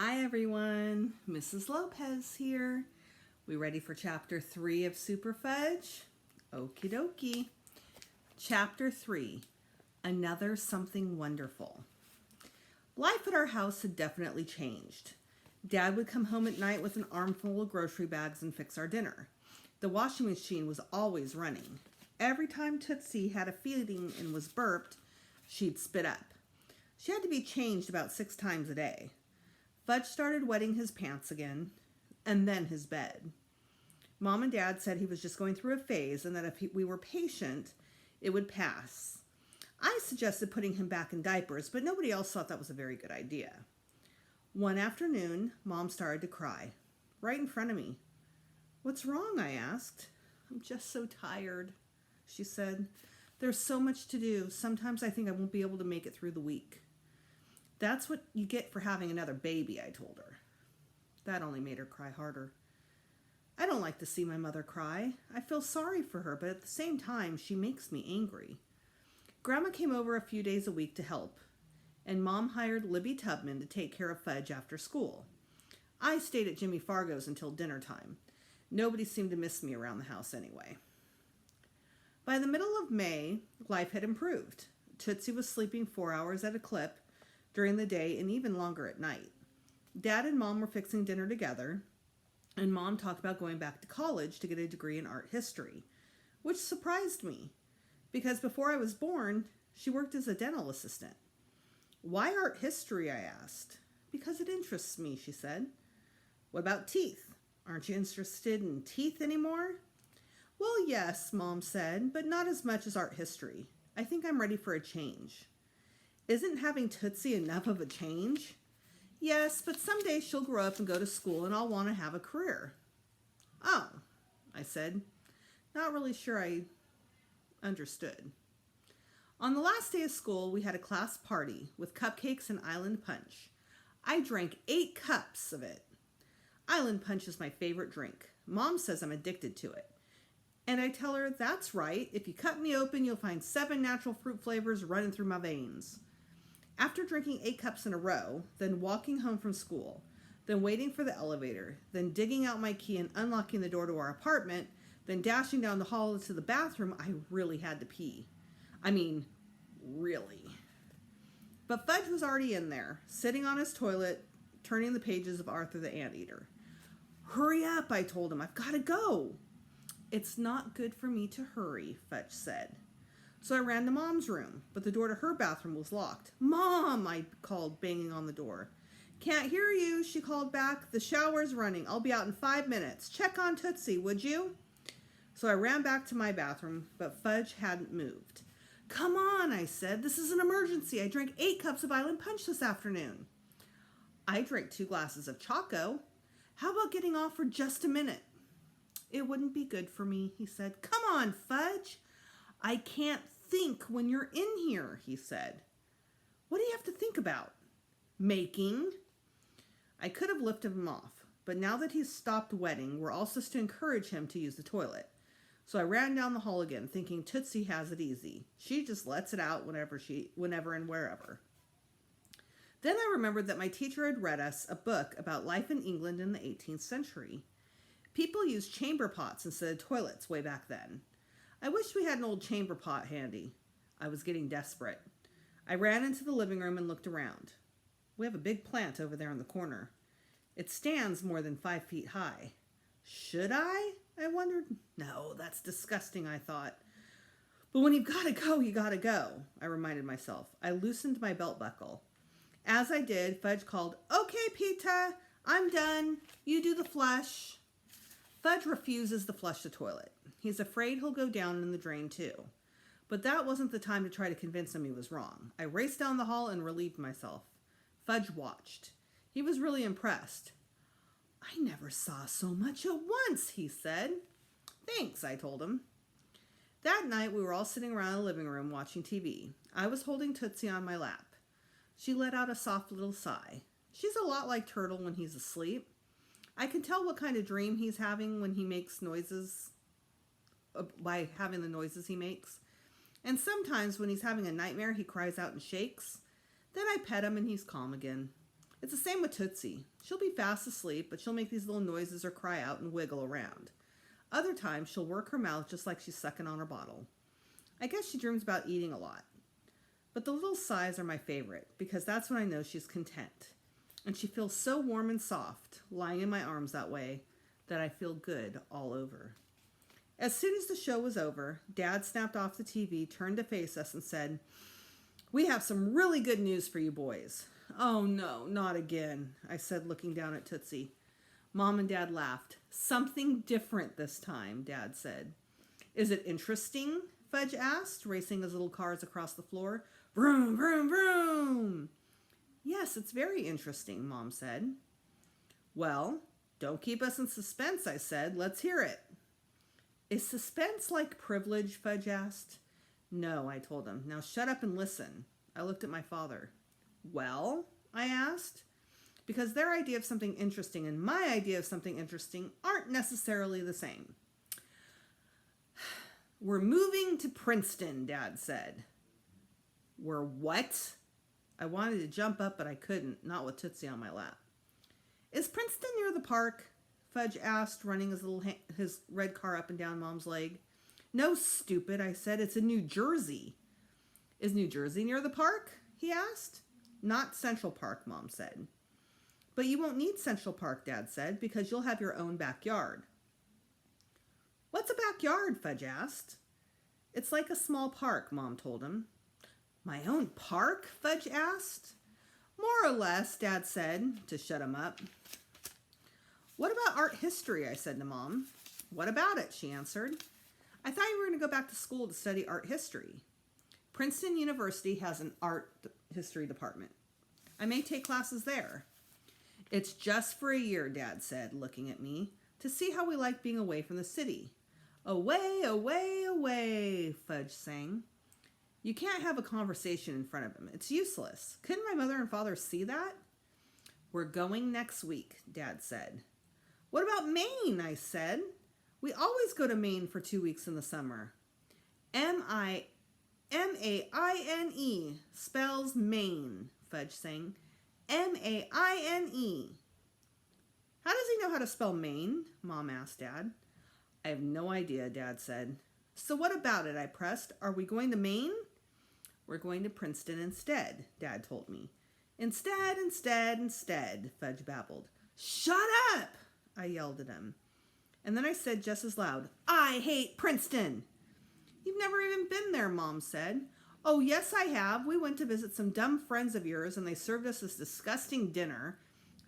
Hi everyone, Mrs. Lopez here. We ready for chapter 3 of Superfudge? Okie dokie. Chapter 3, Another Something Wonderful. Life at our house had definitely changed. Dad would come home at night with an armful of grocery bags and fix our dinner. The washing machine was always running. Every time Tootsie had a feeding and was burped, she'd spit up. She had to be changed about 6 times a day. Fudge started wetting his pants again, and then his bed. Mom and Dad said he was just going through a phase and that if we were patient, it would pass. I suggested putting him back in diapers, but nobody else thought that was a very good idea. One afternoon, Mom started to cry, right in front of me. "What's wrong?" I asked. "I'm just so tired," she said. "There's so much to do. Sometimes I think I won't be able to make it through the week." "That's what you get for having another baby," I told her. That only made her cry harder. I don't like to see my mother cry. I feel sorry for her, but at the same time, she makes me angry. Grandma came over a few days a week to help, and Mom hired Libby Tubman to take care of Fudge after school. I stayed at Jimmy Fargo's until dinner time. Nobody seemed to miss me around the house anyway. By the middle of May, life had improved. Tootsie was sleeping 4 hours at a clip during the day and even longer at night. Dad and Mom were fixing dinner together, and Mom talked about going back to college to get a degree in art history, which surprised me, because before I was born, she worked as a dental assistant. "Why art history?" I asked. "Because it interests me," she said. "What about teeth? Aren't you interested in teeth anymore?" "Well, yes," Mom said, "but not as much as art history. I think I'm ready for a change." "Isn't having Tootsie enough of a change?" "Yes, but someday she'll grow up and go to school and I'll want to have a career." "Oh," I said, not really sure I understood. On the last day of school, we had a class party with cupcakes and island punch. I drank 8 cups of it. Island punch is my favorite drink. Mom says I'm addicted to it. And I tell her, "That's right. If you cut me open, you'll find 7 natural fruit flavors running through my veins." After drinking 8 cups in a row, then walking home from school, then waiting for the elevator, then digging out my key and unlocking the door to our apartment, then dashing down the hall to the bathroom, I really had to pee. I mean, really. But Fudge was already in there, sitting on his toilet, turning the pages of Arthur the Anteater. "Hurry up," I told him. "I've got to go." "It's not good for me to hurry," Fudge said. So I ran to Mom's room, but the door to her bathroom was locked. "Mom," I called, banging on the door. "Can't hear you," she called back. "The shower's running. I'll be out in 5 minutes. Check on Tootsie, would you?" So I ran back to my bathroom, but Fudge hadn't moved. "Come on," I said. "This is an emergency. I drank 8 cups of island punch this afternoon." "I drank 2 glasses of Choco. How about getting off for just a minute?" "It wouldn't be good for me," he said. "Come on, Fudge." "I can't think when you're in here," he said. "What do you have to think about?" "Making." I could have lifted him off, but now that he's stopped wetting, we're all supposed to encourage him to use the toilet. So I ran down the hall again, thinking Tootsie has it easy. She just lets it out whenever and wherever. Then I remembered that my teacher had read us a book about life in England in the 18th century. People used chamber pots instead of toilets way back then. I wished we had an old chamber pot handy. I was getting desperate. I ran into the living room and looked around. We have a big plant over there in the corner. It stands more than 5 feet high. Should I wondered. No, that's disgusting, I thought. But when you've got to go, you got to go, I reminded myself. I loosened my belt buckle. As I did, Fudge called, "Okay, Pita, I'm done. You do the flush." Fudge refuses to flush the toilet. He's afraid he'll go down in the drain too. But that wasn't the time to try to convince him he was wrong. I raced down the hall and relieved myself. Fudge watched. He was really impressed. "I never saw so much at once," he said. "Thanks," I told him. That night we were all sitting around the living room watching TV. I was holding Tootsie on my lap. She let out a soft little sigh. She's a lot like Turtle when he's asleep. I can tell what kind of dream he's having when he makes noises, by having the noises he makes. And sometimes when he's having a nightmare, he cries out and shakes. Then I pet him and he's calm again. It's the same with Tootsie. She'll be fast asleep, but she'll make these little noises or cry out and wiggle around. Other times, she'll work her mouth just like she's sucking on her bottle. I guess she dreams about eating a lot. But the little sighs are my favorite, because that's when I know she's content. And she feels so warm and soft, lying in my arms that way, that I feel good all over. As soon as the show was over, Dad snapped off the TV, turned to face us, and said, "We have some really good news for you boys." "Oh no, not again," I said, looking down at Tootsie. Mom and Dad laughed. "Something different this time," Dad said. "Is it interesting?" Fudge asked, racing his little cars across the floor. "Vroom, vroom, vroom." "Yes, it's very interesting," Mom said. "Well, don't keep us in suspense," I said. "Let's hear it." "Is suspense like privilege?" Fudge asked. "No," I told him. "Now shut up and listen." I looked at my father. "Well?" I asked. Because their idea of something interesting and my idea of something interesting aren't necessarily the same. "We're moving to Princeton," Dad said. "We're what?" I wanted to jump up, but I couldn't, not with Tootsie on my lap. "Is Princeton near the park?" Fudge asked, running his red car up and down Mom's leg. "No, stupid," I said. "It's in New Jersey." "Is New Jersey near the park?" he asked. "Not Central Park," Mom said. "But you won't need Central Park," Dad said, "because you'll have your own backyard." "What's a backyard?" Fudge asked. "It's like a small park," Mom told him. "My own park?" Fudge asked. "More or less," Dad said, to shut him up. "What about art history?" I said to Mom. "What about it?" she answered. "I thought you were going to go back to school to study art history." "Princeton University has an art history department. I may take classes there." "It's just for a year," Dad said, looking at me, "to see how we like being away from the city." "Away, away, away," Fudge sang. You can't have a conversation in front of him. It's useless. Couldn't my mother and father see that? "We're going next week," Dad said. "What about Maine?" I said. "We always go to Maine for 2 weeks in the summer." M-A-I-N-E spells Maine, Fudge sang. M-A-I-N-E. "How does he know how to spell Maine?" Mom asked Dad. "I have no idea," Dad said. "So what about it?" I pressed. "Are we going to Maine?" "We're going to Princeton instead," Dad told me. Instead, Fudge babbled. "Shut up!" I yelled at him. And then I said just as loud, "I hate Princeton!" "You've never even been there," Mom said. "Oh, yes, I have. We went to visit some dumb friends of yours, and they served us this disgusting dinner,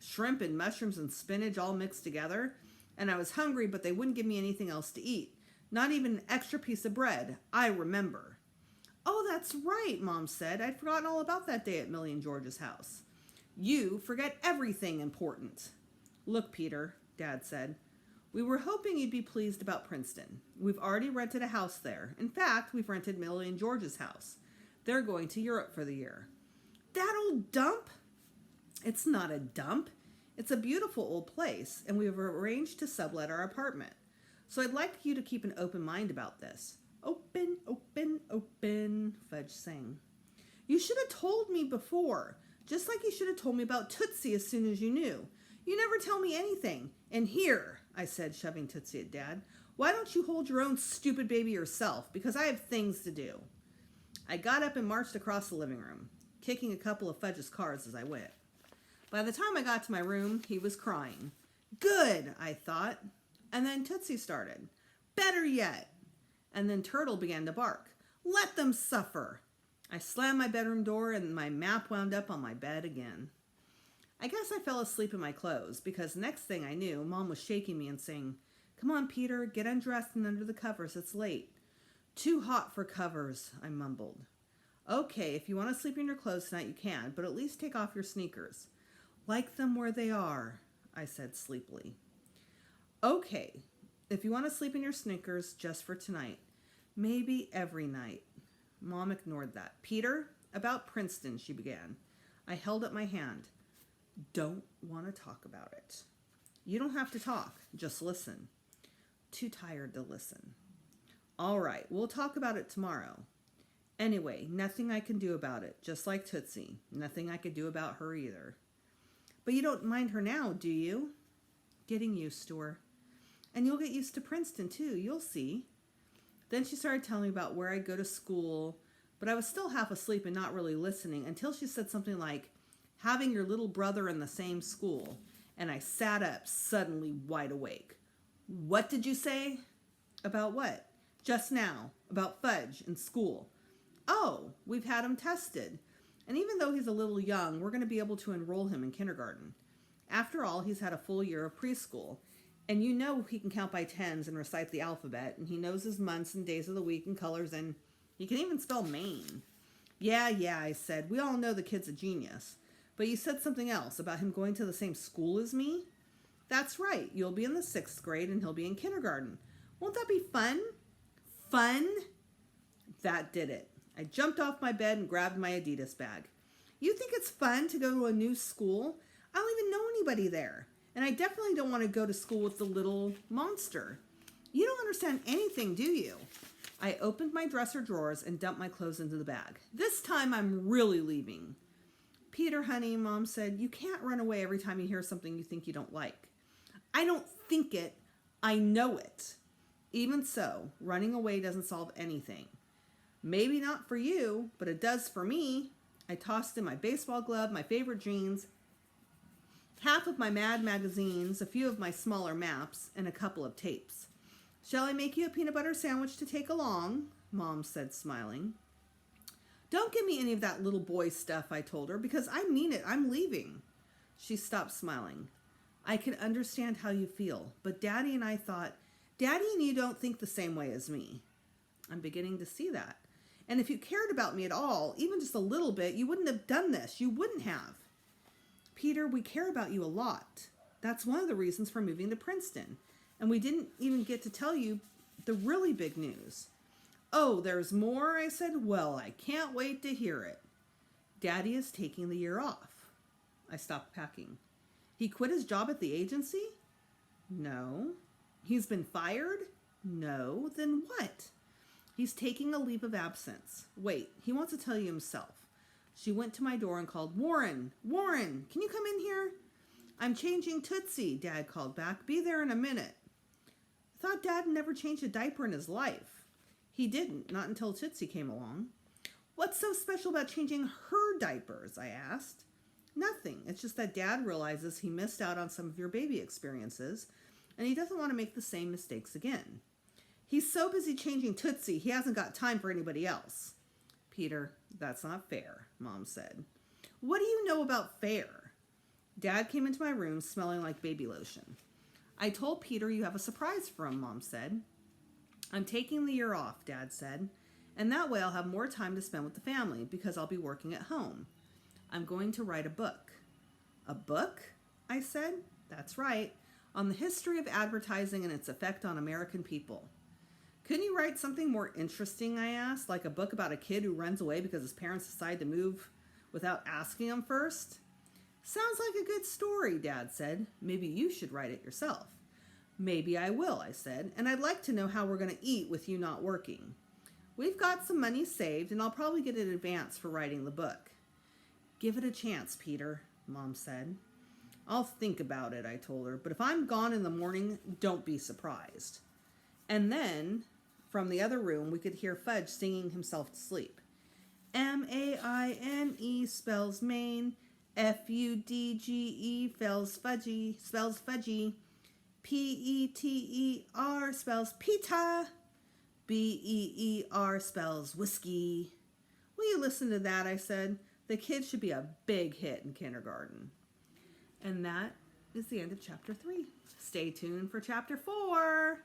shrimp and mushrooms and spinach all mixed together, and I was hungry, but they wouldn't give me anything else to eat. Not even an extra piece of bread. I remember." "Oh, that's right," Mom said. "I'd forgotten all about that day at Millie and George's house." "You forget everything important." "Look, Peter," Dad said, "we were hoping you'd be pleased about Princeton. We've already rented a house there. In fact, we've rented Millie and George's house. They're going to Europe for the year." "That old dump?" "It's not a dump. It's a beautiful old place, and we've arranged to sublet our apartment. So I'd like you to keep an open mind about this." "Open, open, open," Fudge sang. "You should have told me before, just like you should have told me about Tootsie as soon as you knew. You never tell me anything. And here," I said, shoving Tootsie at Dad, "why don't you hold your own stupid baby yourself, because I have things to do." I got up and marched across the living room, kicking a couple of Fudge's cars as I went. By the time I got to my room, he was crying. Good, I thought. And then Tootsie started. Better yet. And then Turtle began to bark. Let them suffer. I slammed my bedroom door and my map wound up on my bed again. I guess I fell asleep in my clothes because next thing I knew, Mom was shaking me and saying, "Come on, Peter, get undressed and under the covers. It's late." "Too hot for covers," I mumbled. "Okay, if you want to sleep in your clothes tonight, you can, but at least take off your sneakers." "Like them where they are," I said sleepily. "Okay, if you want to sleep in your sneakers just for tonight, maybe every night." Mom ignored that. "Peter, about Princeton," she began. I held up my hand. "Don't want to talk about it." "You don't have to talk, just listen." "Too tired to listen." "All right, we'll talk about it tomorrow." "Anyway, nothing I can do about it, just like Tootsie. Nothing I could do about her either." But you don't mind her now, do you? Getting used to her. And you'll get used to Princeton too, you'll see. Then she started telling me about where I'd go to school, but I was still half asleep and not really listening until she said something like, having your little brother in the same school. And I sat up, suddenly wide awake. What did you say? About what? Just now, about Fudge in school. Oh, we've had him tested. And even though he's a little young, we're going to be able to enroll him in kindergarten. After all, he's had a full year of preschool. And you know he can count by tens and recite the alphabet, and he knows his months and days of the week and colors, and he can even spell Maine. Yeah, I said. We all know the kid's a genius. But you said something else about him going to the same school as me? That's right. You'll be in the 6th grade and he'll be in kindergarten. Won't that be fun? Fun? That did it. I jumped off my bed and grabbed my Adidas bag. You think it's fun to go to a new school? I don't even know anybody there. And I definitely don't want to go to school with the little monster. You don't understand anything, do you? I opened my dresser drawers and dumped my clothes into the bag. This time I'm really leaving. Peter, honey, Mom said, you can't run away every time you hear something you think you don't like. I don't think it, I know it. Even so, running away doesn't solve anything. Maybe not for you, but it does for me. I tossed in my baseball glove, my favorite jeans, half of my Mad magazines, a few of my smaller maps, and a couple of tapes. Shall I make you a peanut butter sandwich to take along? Mom said, smiling. Don't give me any of that little boy stuff, I told her, because I mean it. I'm leaving. She stopped smiling. I can understand how you feel, but Daddy and I thought, Daddy and you don't think the same way as me. I'm beginning to see that. And if you cared about me at all, even just a little bit, you wouldn't have done this. You wouldn't have. Peter, we care about you a lot. That's one of the reasons for moving to Princeton. And we didn't even get to tell you the really big news. Oh, there's more, I said. Well, I can't wait to hear it. Daddy is taking the year off. I stopped packing. He quit his job at the agency? No. He's been fired? No. Then what? He's taking a leave of absence. Wait, he wants to tell you himself. She went to my door and called, Warren, can you come in here? I'm changing Tootsie, Dad called back. Be there in a minute. I thought Dad never changed a diaper in his life. He didn't, not until Tootsie came along. What's so special about changing her diapers, I asked. Nothing. It's just that Dad realizes he missed out on some of your baby experiences, and he doesn't want to make the same mistakes again. He's so busy changing Tootsie, he hasn't got time for anybody else. Peter, that's not fair, Mom said. What do you know about fair? Dad came into my room smelling like baby lotion. I told Peter you have a surprise for him, Mom said. I'm taking the year off, Dad said, and that way I'll have more time to spend with the family because I'll be working at home. I'm going to write a book. A book? I said. That's right. On the history of advertising and its effect on American people. Couldn't you write something more interesting, I asked, like a book about a kid who runs away because his parents decide to move without asking him first? Sounds like a good story, Dad said. Maybe you should write it yourself. Maybe I will, I said, and I'd like to know how we're going to eat with you not working. We've got some money saved, and I'll probably get an advance for writing the book. Give it a chance, Peter, Mom said. I'll think about it, I told her, but if I'm gone in the morning, don't be surprised. And then, from the other room, we could hear Fudge singing himself to sleep. M-A-I-N-E spells Maine. F-U-D-G-E spells fudgy. P-E-T-E-R spells pita. B-E-E-R spells whiskey. Will you listen to that, I said. The kid should be a big hit in kindergarten. And that is the end of chapter 3. Stay tuned for chapter 4.